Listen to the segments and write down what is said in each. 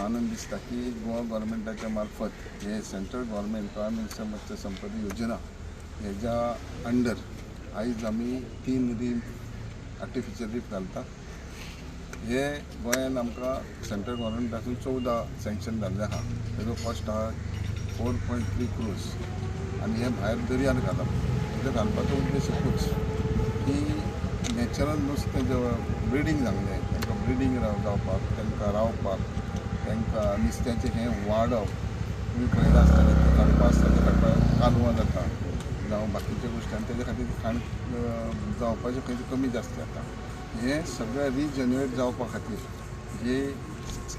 आनंद दिसता की गोवा गव्हर्मेंटाच्या मार्फत हे सेंट्रल गव्हर्मेंट प्रायम मिनिस्टर मत्स्य संपदा योजना हेच्या अंडर आयज आमी 3 रीफ आर्टिफिशियल रीफ घालता। हे गोंयान आमकां सेंट्रल गव्हर्मेंटासून 14 सँक्शन जाल्ले आहा। तेजो कॉस्ट आहा 4.3 crores आनी हे भायर दर्यान घालप। हे घालपाचो उद्देश एकूच की नॅचरल नुस्तें जे ब्रिडींग जाल्लें तांकां ब्रिडींग जावपाक, तांकां रावपाक, तांकां नुस्त्याचें हें वाडप। तुमी पळयलां आसतलें तें काडपा आसता तें काडपाक कालवां जाता जावं बाकीच्या गोश्टी आनी तेजे खातीर खाण जावपाचें खंय कमी जास्त जाता। हे सगळें रिजनरेट जावपा खातीर जे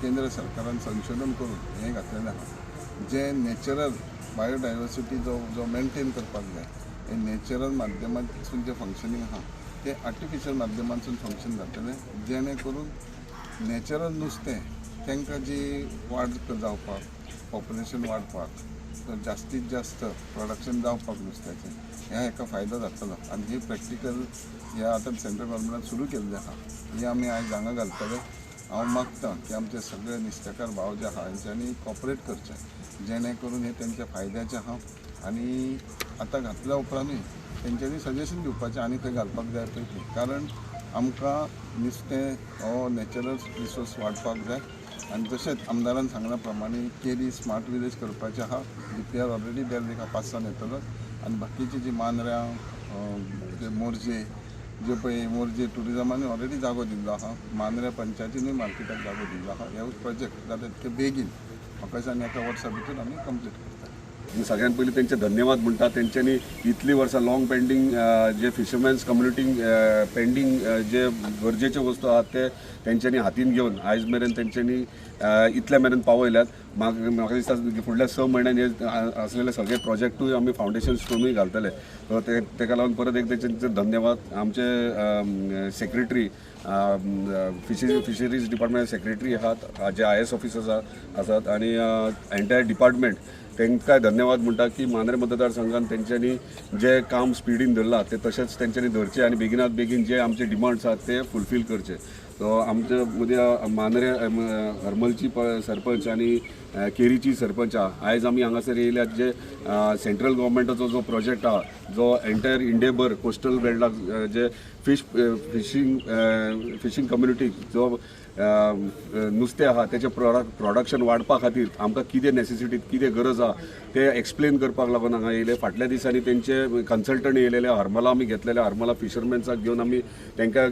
केंद्र सरकारान संशोधन करून हें घातलेलें आहा। जे नॅचरल बायोडायवर्सिटी जो मेंटेन करपाक जाय हे नॅचरल माध्यमांतसून जे फंक्शनींग आहा ते आर्टिफिशियल माध्यमांतसून फंक्शन जातलें, जेणे करून नॅचरल नुस्तें तांकां जी वाड जावपाक, पॉप्युलेशन वाडपाक, जास्तीत जास्त प्रोडक्शन जावपाक नुस्त्याचें ह्या हेका फायदो जातलो। आनी ही प्रॅक्टिकल हे आतां सेंट्रल गव्हर्मेंटान सुरू केल्लें आहा, ही आमी आयज हांगा घालतले। हांव मागतां की आमचे सगळे नुस्तेकार भाव जे आहा हेंच्यांनी कॉपरेट करचें, जेणे करून हे तेंच्या फायद्याचें आहा। आनी आतां घातल्या उपरांतूय तेंच्यांनी सजेशन दिवपाचें आनी खंय घालपाक जाय पळय, कारण आमकां नुस्तें हो नॅचरल रिसोर्स वाडपाक जाय। आनी तशेंच आमदारान सांगल्या प्रमाणे केरी स्मार्ट विलेज करपाचें आहा। DPR ऑलरेडी देल्ले 5 येतलो आनी बाकीची जी मांद्र्यां जे मोरजे जे पळय मोरजे टुरिजमानूय ऑलरेडी जागो दिल्लो आहा, मांद्र्या पंचायतीनूय मार्केटाक जागो दिल्लो आहा। हे प्रोजेक्ट जाता तितके बेगीन म्हाका दिसता एका वर्सा भितर आमी कंप्लीट करता। सगळ्यात पयलीं तेंचे धन्यवाद म्हणटा। तेंच्यांनी इतली वर्सां लॉंग पेंडींग जे फिशरमॅन्स कम्युनिटींक पेंडींग जे गरजेच्यो वस्तू आहात ते तेंच्यांनी हातीन घेवन आयज मेरेन तेंच्यांनी इतल्या मेरेन पावयल्यात। म्हाका दिसता फुडल्या 6 म्हयन्यान हे आसलेले सगळे प्रोजेक्टूय आमी फावंडेशन स्टोनूय घालतले। सो तेका लागून परत एक तेंचे धन्यवाद। आमचे सेक्रेटरी फिशरीज डिपार्टमेंट सेक्रेटरी आहात, जे IS ऑफिसर्स आसात आनी एंटायर डिपार्टमेंट तांकां धन्यवाद म्हणटा की मांद्रे मतदारसंघान तेंच्यांनी जे काम स्पिडीन धरलां ते तशेंच तेंच्यांनी धरचें आनी बेगिनात बेगीन जे आमचे डिमांड्स आहात ते फुलफील करचे। सो आमचे मदीं मांद्रे हरमलची सरपंच आनी केरीची सरपंच आहा। आयज आमी हांगासर येयल्यात जे सेंट्रल गव्हर्मेंटाचो जो प्रोजेक्ट आहा, जो एंटायर इंडियाभर कोस्टल बेल्टाक जे फिशींग कम्युनिटीक जो नुस्तें आहा तेचें प्रोडक्शन वाडपा खातीर आमकां कितें नेसेसिटी कितें गरज आहा ते एक्सप्लेन करपाक लागून हांगा येयले। फाटल्या दिसांनी तेंचे कन्सल्टंट येयलेले हरमला आमी घेतलेले, हरमला फिशरमॅन्साक घेवन आमी तांकां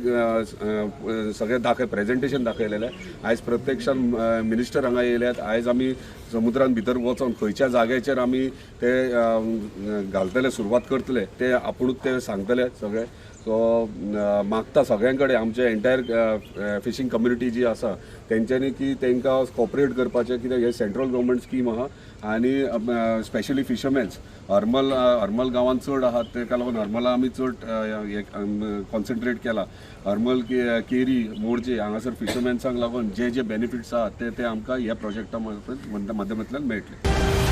सगळें प्रेजेंटेशन दाखयलेलें। आयज प्रत्यक्षान मिनिस्टर हांगा येयल्यात। आयज आमी समुद्रान भितर वचोन खंयच्या जाग्याचेर आमी ते घालतले, सुरवात करतले ते आपुणूच ते सांगतले सगळे। सो मागता सगळ्यां कडेन आमचे एंटायर फिशींग कम्युनिटी जी आसा तेंच्यांनी की तांकां कॉपरेट करपाचें, कित्याक हे सेंट्रल गव्हर्मेंट स्कीम आहा आनी स्पेशली फिशरमॅन्स हरमल गांवांत चड आहात, ताका लागून हरमला आमी चड कॉन्सन्ट्रेट केला। हरमल केरी मोरजे हांगासर फिशरमॅन्सांक लागून जे बेनिफिट्स आहात ते आमकां ह्या प्रोजेक्टा माध्यमांतल्यान मेळटले।